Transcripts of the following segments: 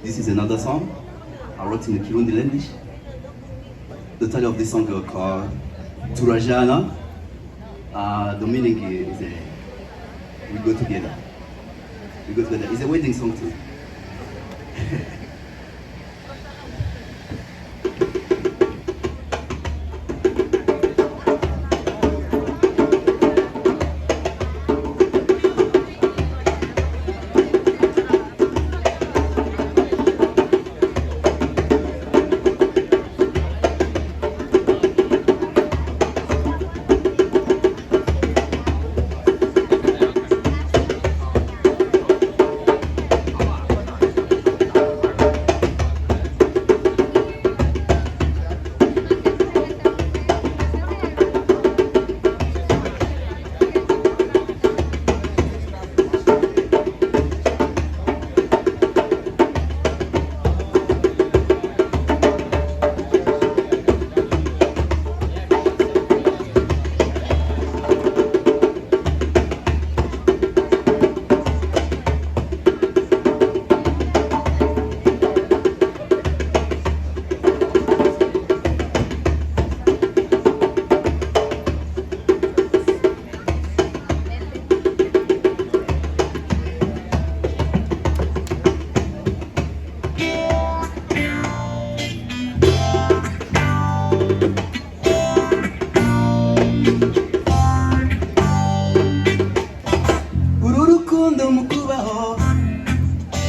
This is another song I wrote in the Kirundi language. The title of this song is called Turajana. The meaning is we go together. We go together. It's a wedding song too.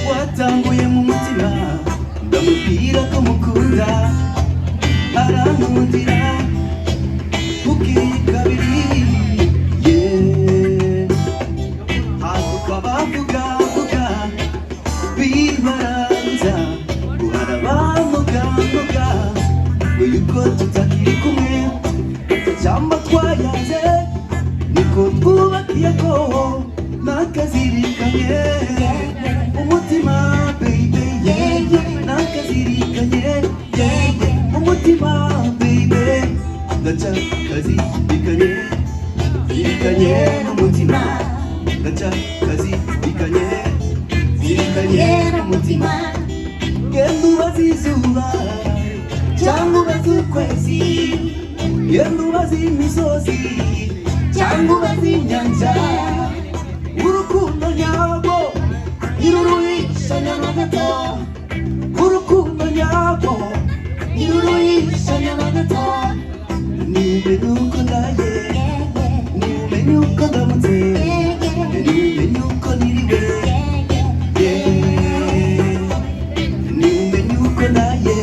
Watanguye mu mutima ndamubwira ko mukunda arankundira ukikabiri haguka bavuga bibaranza guhara bamuga ngo yuko tutakiri kumwe cyangwa twayanze niko twubakiye ko nakazirikanye umutima baby nakazirikanye umutima baby gacha kazirikanye zirikanye umutima gacha kazirikanye zirikanye umutima genda ubaze izuba cyangwa ubaze ukwezi genda ubaze imisozi cyangwa ubaze inyanja urukundo nyarwo iruruhishanya na gato urukundo nyarwo iruruhishanya na gato niumenye uko ndaye niumenye uko ndamutse niumenye uko niriwe niumenye uko ndaye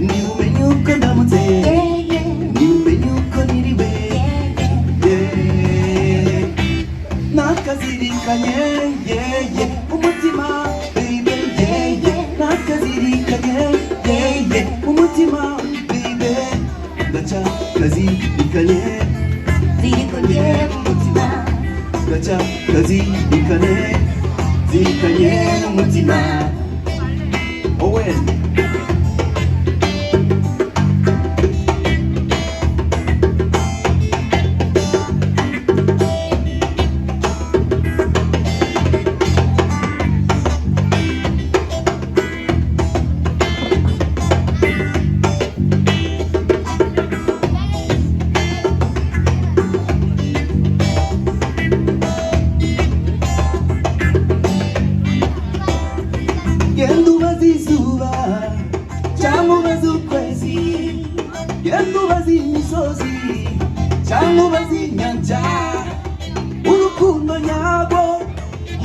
niumenye uko ndamutse niumenye uko niriwe nakazirikanye umutima baby nakazirikanye umutima baby gacha kazirikanye zirikanye umutima gacha kazirikanye zirikanye umutima Owen genda ubaze izuba cyangwa ubaze ukwezi genda ubaze imisozi cyangwa ubaze inyanja urukundo nyarwo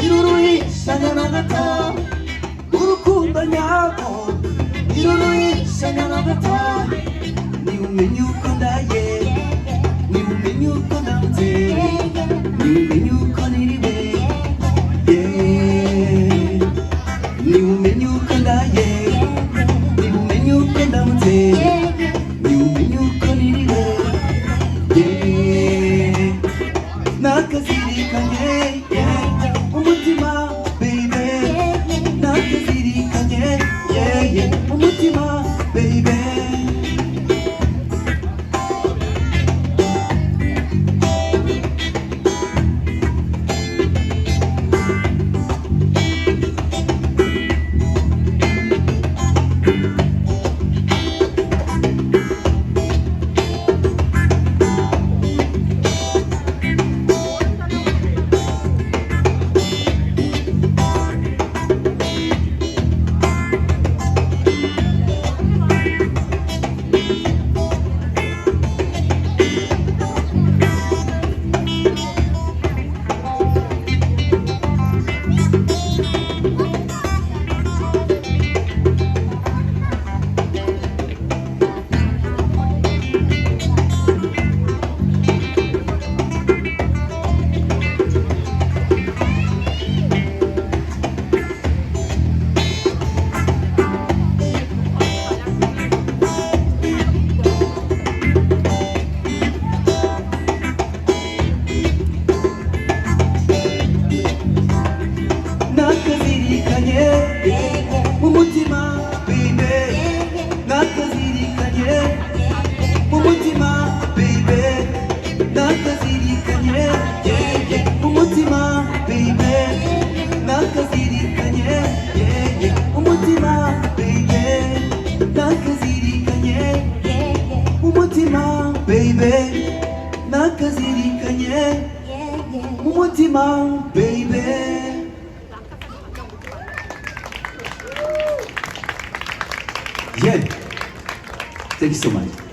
iruruhishanya na gato urukundo nyarwo iruruhishanya na gato niumenye uko ndaye niumenye uko ndamutse niumenye uko niriwe niumenye uko ndaye niumenye uko ndamutse niumenye uko niriwe nakazirikanye umutima baby nakazirikanye umutima baby nakazirikanye, yeah, yeah. Umutima, baby, nakazirikanye, yeah, yeah. Umutima, baby, nakazirikanye, umutima, baby, nakazirikanye, umutima, baby. Yeah. Thank you so much.